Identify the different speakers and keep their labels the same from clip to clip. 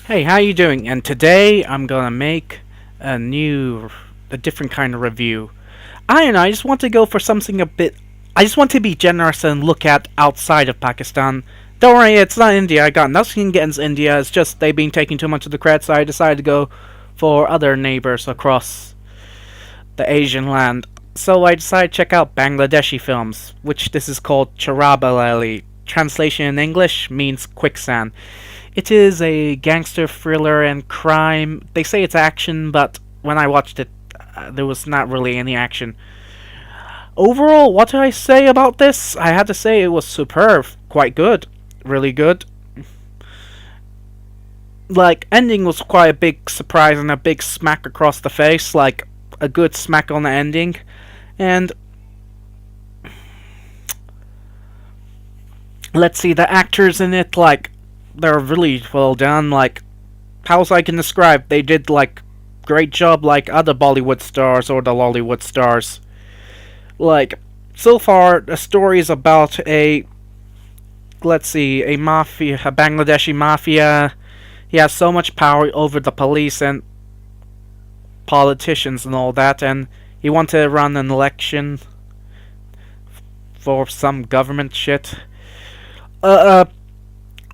Speaker 1: Hey, how you doing? And today I'm gonna make a different kind of review. I don't know, I just want to go for something a bit. I just want to be generous and look at outside of Pakistan. Don't worry, it's not India. I got nothing against India. It's just they've been taking too much of the credit, so I decided to go for other neighbors across the Asian land. So I decided to check out Bangladeshi films, which this is called Chorabail. Translation in English means quicksand. It is a gangster thriller and crime. They say it's action, but when I watched it, there was not really any action. Overall, what do I say about this? I had to say it was superb, quite good, really good. Like, ending was quite a big surprise and a big smack across the face, like a good smack on the ending. And let's see, the actors in it, like, they're really well done. Like, how else I can describe? They did like great job, like other Bollywood stars or the Lollywood stars. Like, so far, the story is about let's see, a mafia, a Bangladeshi mafia. He has so much power over the police and politicians and all that, and he wanted to run an election for some government shit.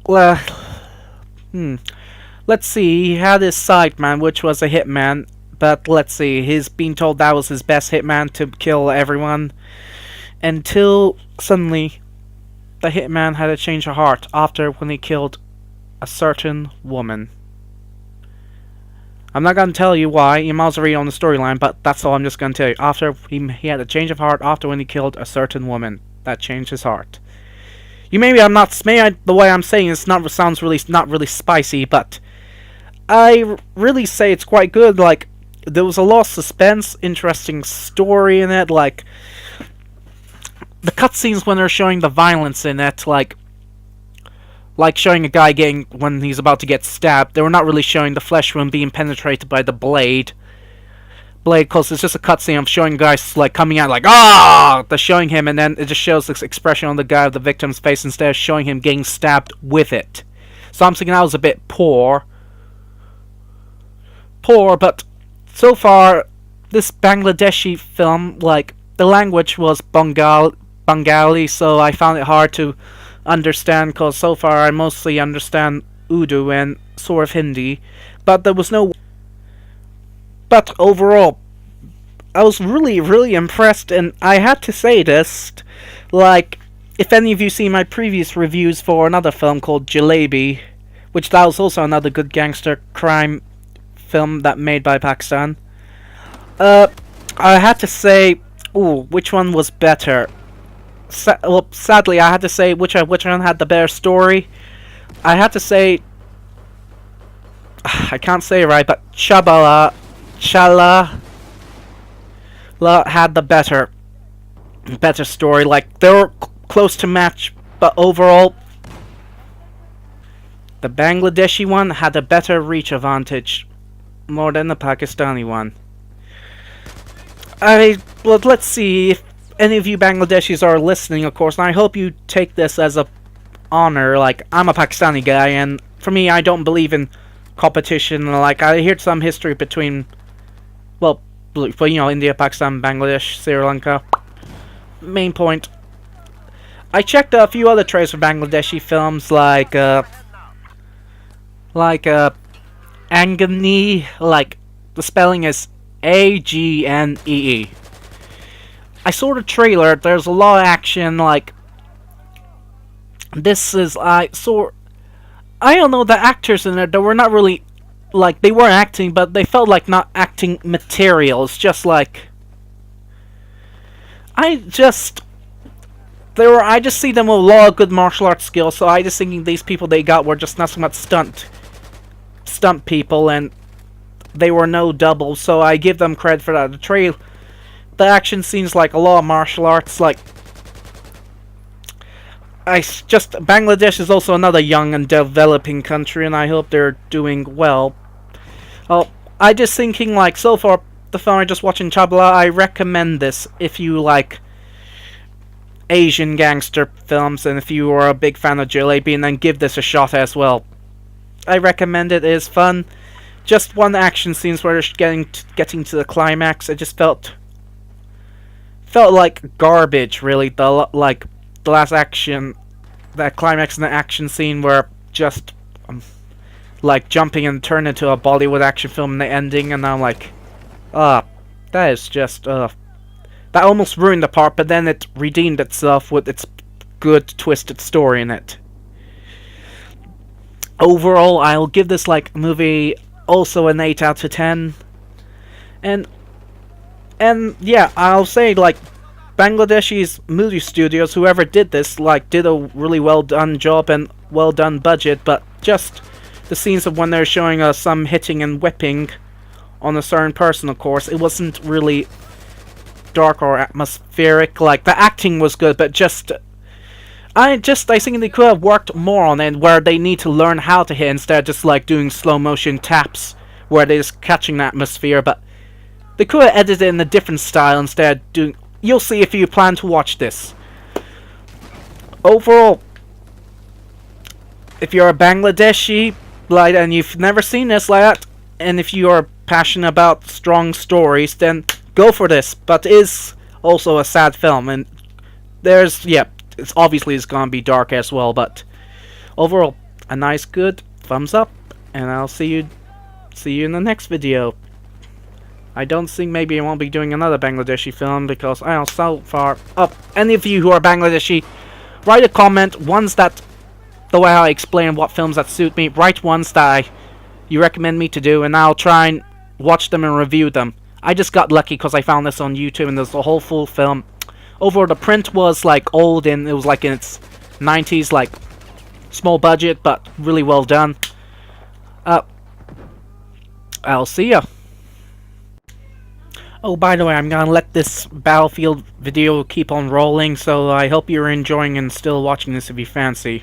Speaker 1: Well, let's see, he had his sideman, which was a hitman, but let's see, he's been told that was his best hitman to kill everyone, until suddenly the hitman had a change of heart after when he killed a certain woman. I'm not gonna tell you why, you might as well read on the storyline, but that's all I'm just gonna tell you. After he had a change of heart after when he killed a certain woman. That changed his heart. The way I'm saying it's not sounds really not really spicy, but I really say it's quite good. Like, there was a lot of suspense, interesting story in it. Like, the cutscenes when they're showing the violence in it, like showing a guy getting when he's about to get stabbed. They were not really showing the flesh wound being penetrated by the blade. Because it's just a cutscene of showing guys like coming out like they're showing him, and then it just shows this expression on the victim's face instead of showing him getting stabbed with it. So I'm thinking that was a bit poor, but so far this Bangladeshi film, like, the language was Bengali, so I found it hard to understand because so far I mostly understand Urdu and sort of Hindi, but there was no. But overall, I was really, really impressed, and I had to say this, like, if any of you see my previous reviews for another film called Jalebi, which that was also another good gangster crime film that made by Pakistan, I had to say, which one was better? Sadly, I had to say which one had the better story. I had to say, I can't say it right, but Chala had the better story. Like, they were close to match, but overall, the Bangladeshi one had a better reach advantage, more than the Pakistani one. Let's see if any of you Bangladeshis are listening, of course, and I hope you take this as a honor. Like, I'm a Pakistani guy, and for me, I don't believe in competition. Like, I heard some history between, well, India, Pakistan, Bangladesh, Sri Lanka. Main point. I checked a few other trailers for Bangladeshi films, like Angnee, like, the spelling is Agnee. I saw the trailer, there's a lot of action, like, I don't know, the actors in it, they were not really, like, they were acting, but they felt like not acting material. It's just like, I just see them with a lot of good martial arts skills, so I just thinking these people they got were just nothing but stunt people, and they were no double, so I give them credit for that. The action scenes, like, a lot of martial arts, like, Bangladesh is also another young and developing country, and I hope they're doing well. I just thinking, like, so far, the film I just watched in Chabla, I recommend this if you like Asian gangster films, and if you are a big fan of Jalebi, and then give this a shot as well. I recommend it. It is fun. Just one action scenes where it's getting to the climax. It just felt like garbage, really. The last action, that climax in the action scene where just like jumping and turn into a Bollywood action film in the ending, and I'm like, that is just that almost ruined the part. But then it redeemed itself with its good twisted story in it. Overall, I'll give this movie also an 8 out of 10. And yeah, I'll say Bangladeshi's movie studios, whoever did this, did a really well done job and well done budget, but just the scenes of when they're showing some hitting and whipping on a certain person, of course, it wasn't really dark or atmospheric. The acting was good, but I think they could have worked more on it, where they need to learn how to hit instead of just doing slow motion taps where they're just catching the atmosphere. But they could have edited it in a different style instead of doing. You'll see if you plan to watch this. Overall, if you're a Bangladeshi and you've never seen this and if you are passionate about strong stories, then go for this. But it is also a sad film, and it's obviously gonna be dark as well, but overall, a nice good thumbs up, and I'll see you in the next video. I don't think maybe I won't be doing another Bangladeshi film because I know so far. Any of you who are Bangladeshi, write a comment. Ones that the way I explain what films that suit me. Write ones that you recommend me to do, and I'll try and watch them and review them. I just got lucky because I found this on YouTube, and there's a whole full film. Overall, the print was old, and it was in its 90s, small budget, but really well done. I'll see ya. Oh, by the way, I'm gonna let this Battlefield video keep on rolling, so I hope you're enjoying and still watching this if you fancy.